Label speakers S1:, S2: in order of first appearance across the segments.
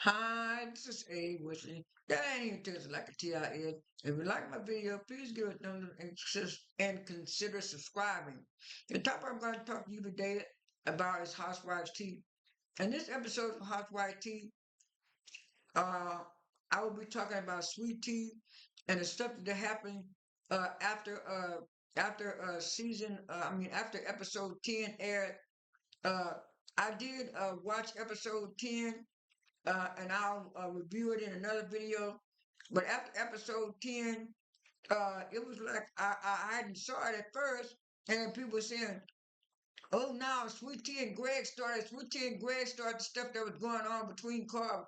S1: Hi, this is A Wishing. That ain't even tastes like a TIS. If you like my video, please give it a thumbs up and consider subscribing. The topic I'm going to talk to you today about is Housewives Tea. In this episode of Housewives Tea, uh, I will be talking about sweet tea and the stuff that happened after season. After episode 10 aired. Uh, I did watch episode 10 and I'll review it in another video. But after episode 10, it was like I hadn't saw it at first, and then people were saying, "Oh, now Sweet Tea and Greg started the stuff that was going on between car."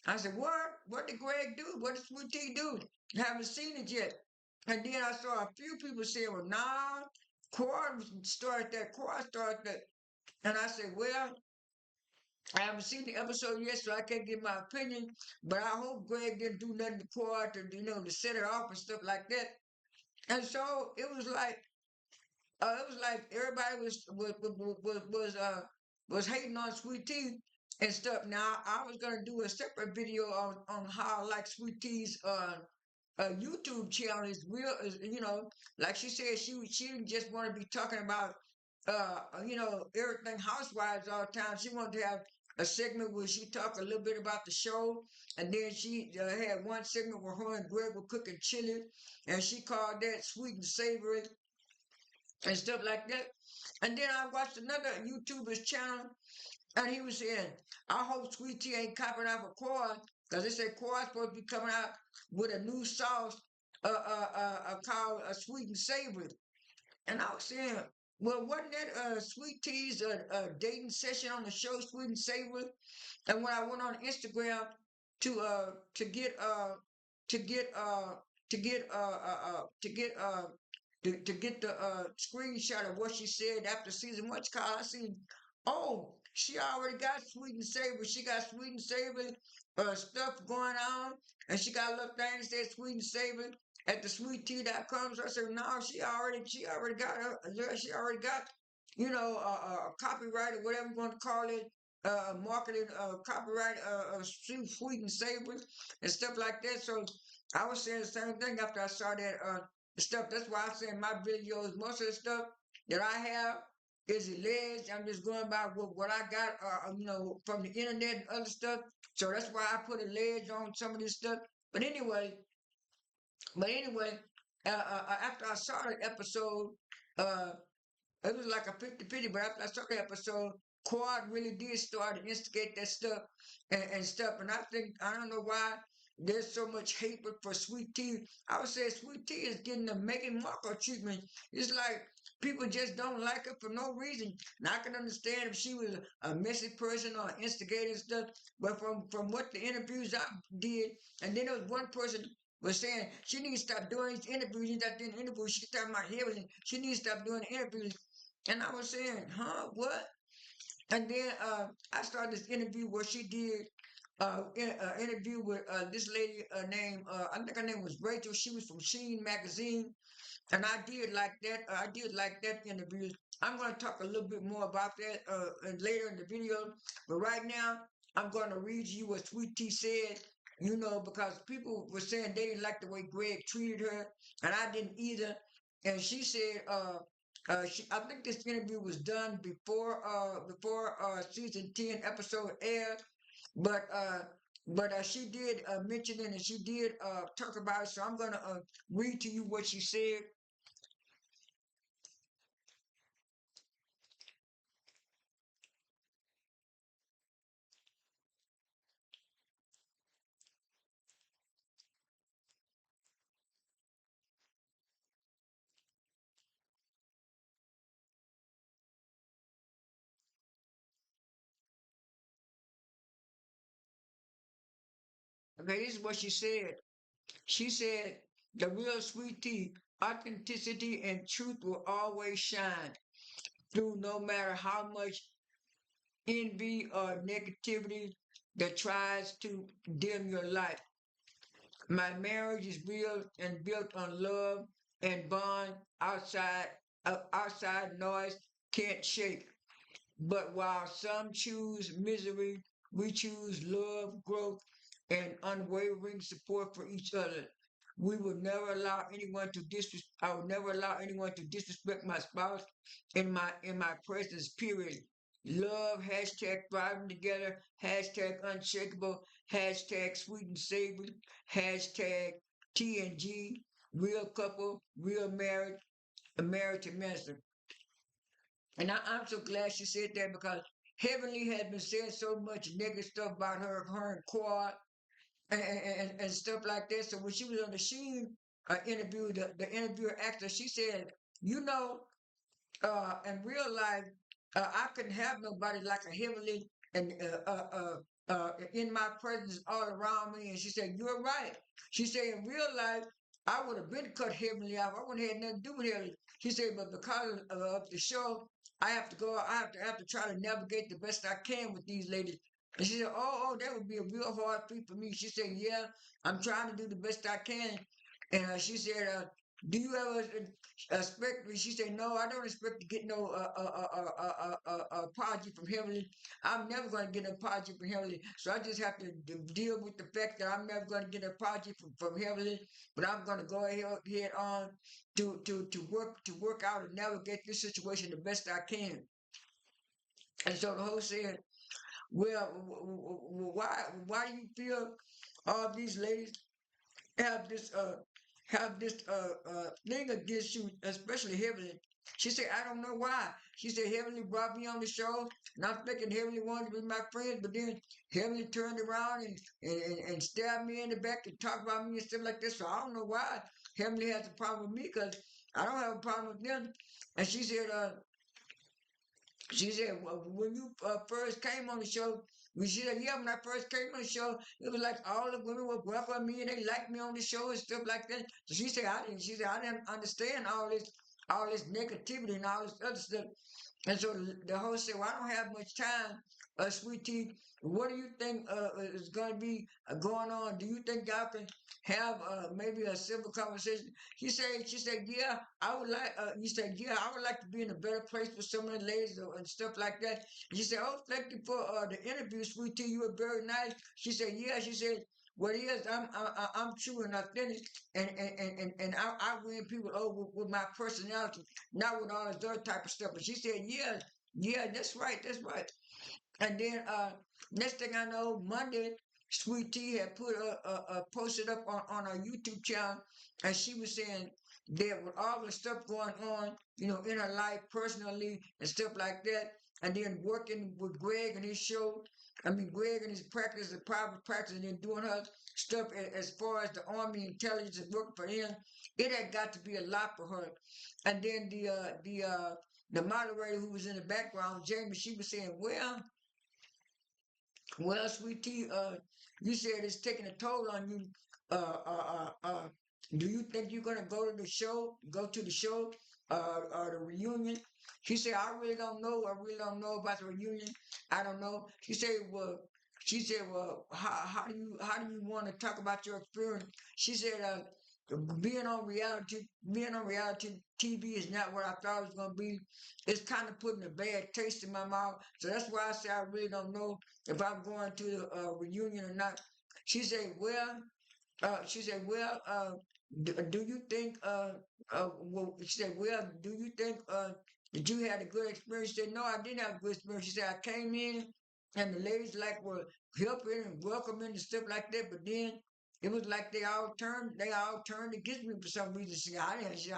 S1: I said, "What? What did Greg do? What did Sweet Tea do? I haven't seen it yet." And then I saw a few people saying, "Well, nah, Quad started that," and I said, "Well." I haven't seen the episode yet, so I can't give my opinion. But I hope Greg didn't do nothing to Quad to set it off and stuff like that. And so it was like everybody was hating on Sweet Tea and stuff. Now I was gonna do a separate video on how I like Sweet Tea's YouTube channel is real. Like she said, she didn't just want to be talking about everything housewives all the time. She wanted to have a segment where she talked a little bit about the show, and then she had one segment where her and Greg were cooking chili, and she called that sweet and savory and stuff like that. And then I watched another YouTuber's channel, and he was saying, "I hope Sweet Tea ain't copying out of Quad, because they said Quad's supposed to be coming out with a new sauce called Sweet and Savory." And I was saying, well, wasn't that Sweet Tea's dating session on the show Sweet and Savory? And when I went on Instagram to uh to get uh to get uh to get to get to get the screenshot of what she said after season one, call, I seen, oh, she already got Sweet and Savory. She got Sweet and Savory stuff going on, and she got a little thing that says Sweet and Savory at the sweettea.com. So I said, no, she already got her, yeah, she already got, copyright or whatever you want to call it, marketing, copyright, sweet and savory and stuff like that. So I was saying the same thing after I saw that stuff. That's why I say in my videos, most of the stuff that I have is alleged. I'm just going by what I got, from the internet and other stuff. So that's why I put alleged on some of this stuff. But anyway, but anyway, after I saw the episode, uh, it was like a 50-50, but after I saw the episode, Quad really did start to instigate that stuff and stuff. And I don't know why there's so much hatred for Sweet Tea. I would say Sweet Tea is getting the Meghan Markle treatment. It's like people just don't like her for no reason. And I can understand if she was a messy person or an instigator and stuff, but from what the interviews I did, and then there was one person was saying she needs to stop doing these interviews. She's not doing interviews. She's talking about everything. She needs to stop doing the interviews. And I was saying, huh, what? And then I started this interview where she did interview with this lady named, I think her name was Rachel. She was from Sheen Magazine. And I did like that. I did like that interview. I'm going to talk a little bit more about that later in the video. But right now, I'm going to read you what Sweet Tea said, because people were saying they didn't like the way Greg treated her, and I didn't either. And she said, I think this interview was done before season 10 episode aired, but she did mention it and she did talk about it. So I'm gonna read to you what she said. Okay, this is what she said. She said, "The real Sweet Tea, authenticity and truth will always shine through, no matter how much envy or negativity that tries to dim your light. My marriage is real and built on love and bond outside noise can't shake. But while some choose misery, We choose love, growth, and unwavering support for each other. We will never allow anyone to disrespect. I will never allow anyone to disrespect my spouse in my presence. Period. Love hashtag thriving together. Hashtag unshakable. Hashtag sweet and savory. Hashtag TNG. Real couple. Real marriage. A marriage to master. And I'm so glad she said that because Heavenly has been saying so much negative stuff about her and Quad and stuff like that. So when she was on the Sheen interview, the interviewer asked her, she said, you know, in real life, I couldn't have nobody like a Heavenly and in my presence all around me. And she said, "You're right." She said, "In real life, I would have been cut Heavenly off. I wouldn't have nothing to do with Heavenly." She said, "But because of the show, I have to go. I have to try to navigate the best I can with these ladies." And she said, "Oh, that would be a real hard feat for me." She said, "Yeah, I'm trying to do the best I can." And she said, "Do you ever expect?" She said, "No, I don't expect to get no apology from Heavenly. I'm never going to get an apology from Heavenly. So I just have to deal with the fact that I'm never going to get an apology from Heavenly. But I'm going to go ahead on to work out and navigate this situation the best I can." And so the host said, "Well, why do you feel all these ladies have this thing against you, especially Heavenly?" She said, "I don't know why." She said, "Heavenly brought me on the show, and I'm thinking Heavenly wanted to be my friend, but then Heavenly turned around and stabbed me in the back and talked about me and stuff like this. So I don't know why Heavenly has a problem with me because I don't have a problem with them." And she said, "Well, when you first came on the show," she said, "Yeah, when I first came on the show, it was like all the women would welcome me and they liked me on the show and stuff like that." So she said, "I didn't." She said, "I didn't understand all this negativity and all this other stuff." And so the host said, "Well, I don't have much time, Sweet Tea. What do you think is going to be going on? Do you think y'all can have maybe a civil conversation?" She said, "Yeah, I would like." You said, "Yeah, I would like to be in a better place with some of the ladies and stuff like that." And she said, "Oh, thank you for the interview, Sweet Tea. You were very nice." She said, "Yeah." She said, "What it is, I'm true and authentic, and I win people over with my personality, not with all this other type of stuff." But she said, "Yeah, yeah, that's right, that's right." And then next thing I know, Monday, Sweet Tea had put posted up on our YouTube channel, and she was saying that with all the stuff going on, in her life personally and stuff like that, and then working with Greg and his show. I mean, Greg and his practice, the private practice, and then doing her stuff as far as the Army intelligence and working for him, it had got to be a lot for her. And then the moderator who was in the background, Jamie, she was saying, "Well, Sweet Tea, you said it's taking a toll on you. Uh, uh, uh, uh, do you think you're gonna go to the show, the reunion?" She said, "I really don't know. I really don't know about the reunion. I don't know." She said, how do you want to talk about your experience?" She said, being on reality TV is not what I thought it was gonna be. It's kind of putting a bad taste in my mouth. So that's why I say I really don't know if I'm going to the reunion or not." She said, "Do you think, she said, well, do you think that you had a good experience?" She said, "No, I didn't have a good experience." She said, "I came in and the ladies like were helping and welcoming and stuff like that, but then it was like they all turned against me for some reason." She said,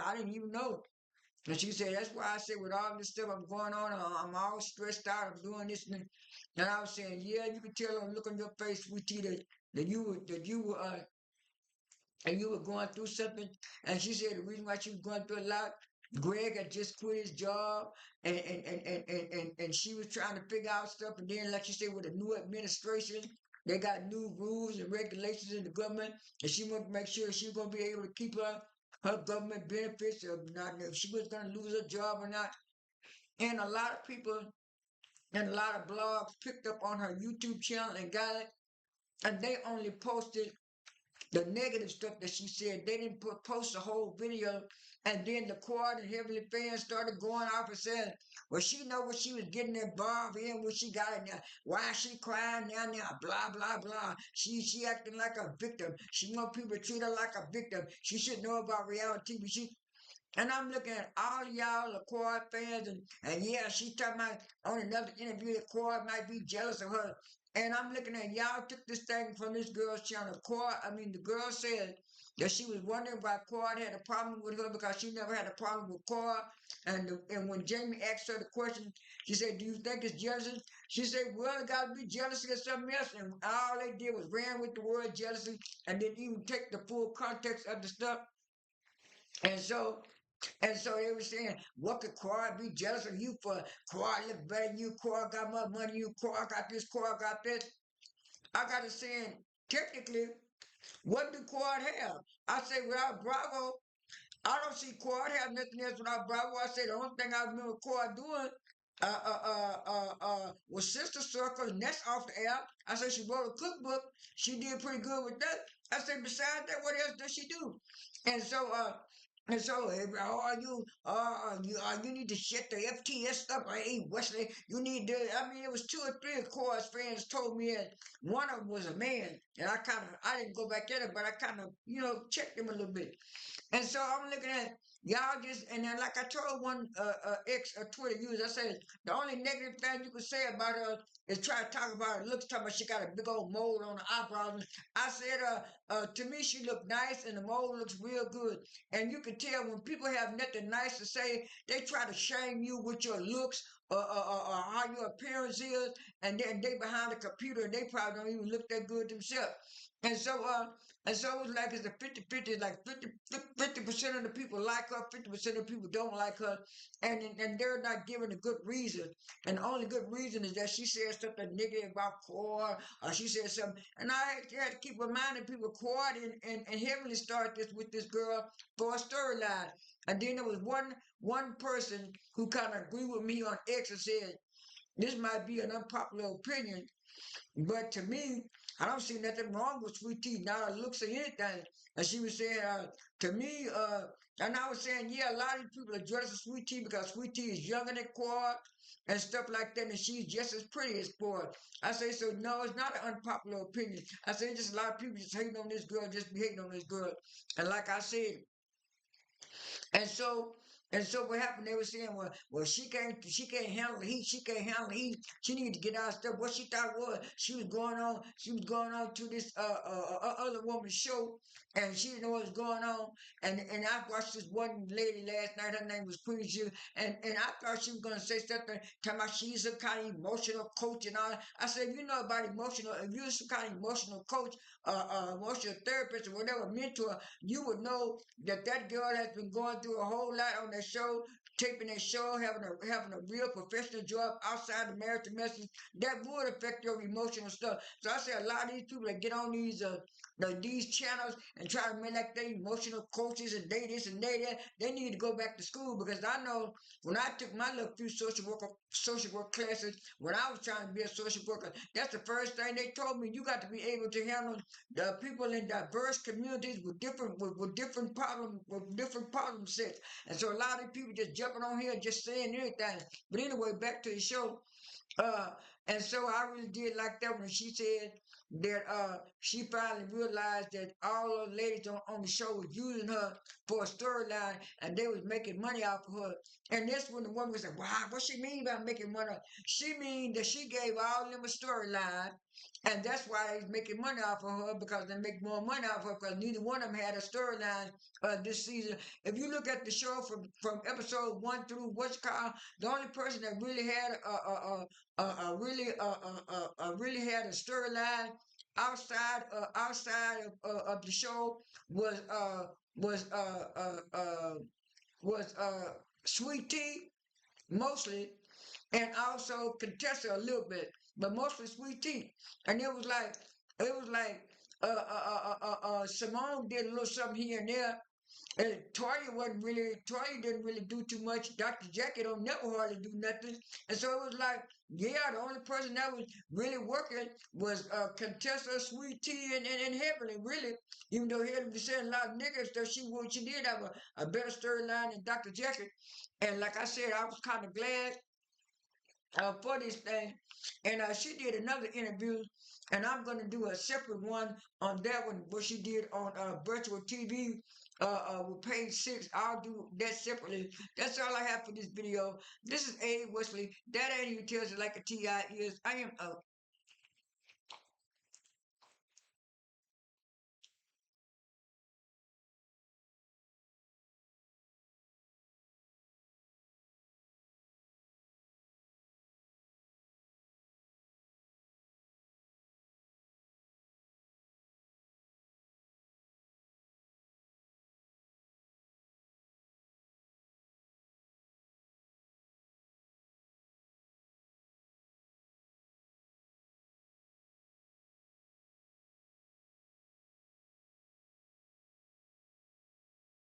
S1: "I didn't even know." And she said, "That's why I said with all this stuff I'm going on, I'm all stressed out. I'm doing this and I was saying, yeah, you could tell on look on your face, Sweetie, that you were going through something." And she said the reason why she was going through a lot, Greg had just quit his job and she was trying to figure out stuff. And then, like she said, with a new administration, they got new rules and regulations in the government, and she wanted to make sure she was going to be able to keep her government benefits or not, if she was going to lose her job or not. And a lot of people and a lot of blogs picked up on her YouTube channel and got it, and they only posted the negative stuff that she said. They didn't post the whole video. And then the Quad and Heavenly fans started going off and saying, well, she know what she was getting involved in, what she got in there. Why is she crying now, blah, blah, blah. She acting like a victim. She want people to treat her like a victim. She should know about reality TV. And I'm looking at all y'all, the Quad fans, and yeah, she talking about on another interview that Quad might be jealous of her. And I'm looking at y'all took this thing from this girl's channel. The girl said that she was wondering why Quad had a problem with her because she never had a problem with Quad. And when Jamie asked her the question, she said, "Do you think it's jealousy?" She said, "Well, it got to be jealousy or something else." And all they did was ran with the word jealousy and didn't even take the full context of the stuff. And so they were saying, what could Quad be jealous of you for? Quad look better than you. Quad got more money than you. Quad got this. Quad got this. I got to saying, technically, what do Quad have? I say, without Bravo, I don't see Quad have nothing else without Bravo. I say the only thing I remember Quad doing was Sister Circle, and that's off the air. I said she wrote a cookbook. She did pretty good with that. I said, besides that, what else does she do? And so, you need to shut the FTS stuff. Hey, Wesley, you need to. I mean, it was two or three of course fans told me that one of them was a man, and I didn't go back at it, but I kind of, checked him a little bit. And so I'm looking at y'all just, and then like I told one ex Twitter user, I said the only negative thing you can say about her is try to talk about her looks, talking about she got a big old mole on her eyebrows. I said, to me she looked nice and the mole looks real good. And you can tell when people have nothing nice to say, they try to shame you with your looks or how your appearance is, and then they behind the computer and they probably don't even look that good themselves. And so, it was like it's a 50-50, like 50% of the people like her, 50% of the people don't like her, and they're not giving a good reason. And the only good reason is that she said something negative about Cord, or she said something. And I had to keep reminding people, Cord and Heavenly started this with this girl for a storyline. And then there was one person who kind of agreed with me on X and said, this might be an unpopular opinion, but to me, I don't see nothing wrong with Sweet Tea, not a looks or anything. And she was saying, to me, and I was saying, yeah, a lot of people are jealous of Sweet Tea because Sweet Tea is younger than Quad and stuff like that, and she's just as pretty as Quad. I say, so no, it's not an unpopular opinion. I say, just a lot of people just hating on this girl, just be hating on this girl. And like I said, and so what happened? They were saying, well, she can't handle the heat. She can't handle the heat. She needs to get out of stuff. What she thought was she was going on to this other woman's show, and she didn't know what was going on. And I watched this one lady last night. Her name was Queen Jill, and I thought she was gonna say something talking about she's some kind of emotional coach and all that. I said, if you know about emotional, if you're some kind of emotional coach, emotional therapist or whatever mentor, you would know that that girl has been going through a whole lot on that show, taping that show, having a real professional job outside the marriage message. That would affect your emotional stuff. So I say a lot of these people that get on these channels and try to make like they emotional coaches and they this and they that, they need to go back to school because I know when I took my little few social work classes when I was trying to be a social worker, that's the first thing they told me. You got to be able to handle the people in diverse communities with different problem sets. And so a lot of people just jumping on here just saying anything. But anyway, back to the show. Uh, and so I really did like that when she said that she finally realized that all the ladies on the show was using her for a storyline and they was making money off of her. And that's when the woman was like, wow, what she mean by making money? She mean that she gave all of them a storyline and that's why they's making money off of her because they make more money off of her because neither one of them had a storyline this season. If you look at the show from episode 1 through what's called, the only person that really had really had a storyline outside of the show was uh was uh uh uh was Sweet Tea mostly, and also Contessa a little bit, but mostly Sweet Tea. And it was like Simone did a little something here and there, And Toya didn't really do too much. Dr. Jackie don't never hardly do nothing. And so it was like, yeah, the only person that was really working was Contessa, Sweet Tea, and Heavenly, really. Even though Heavenly was saying a lot of niggas, that she did have a better storyline than Dr. Jackie. And like I said, I was kind of glad for this thing. And she did another interview, and I'm going to do a separate one on that one, what she did on virtual TV with page six. I'll do that separately. That's all I have for this video. This is A. Wesley. That ain't even tells it like a TI is. I am out.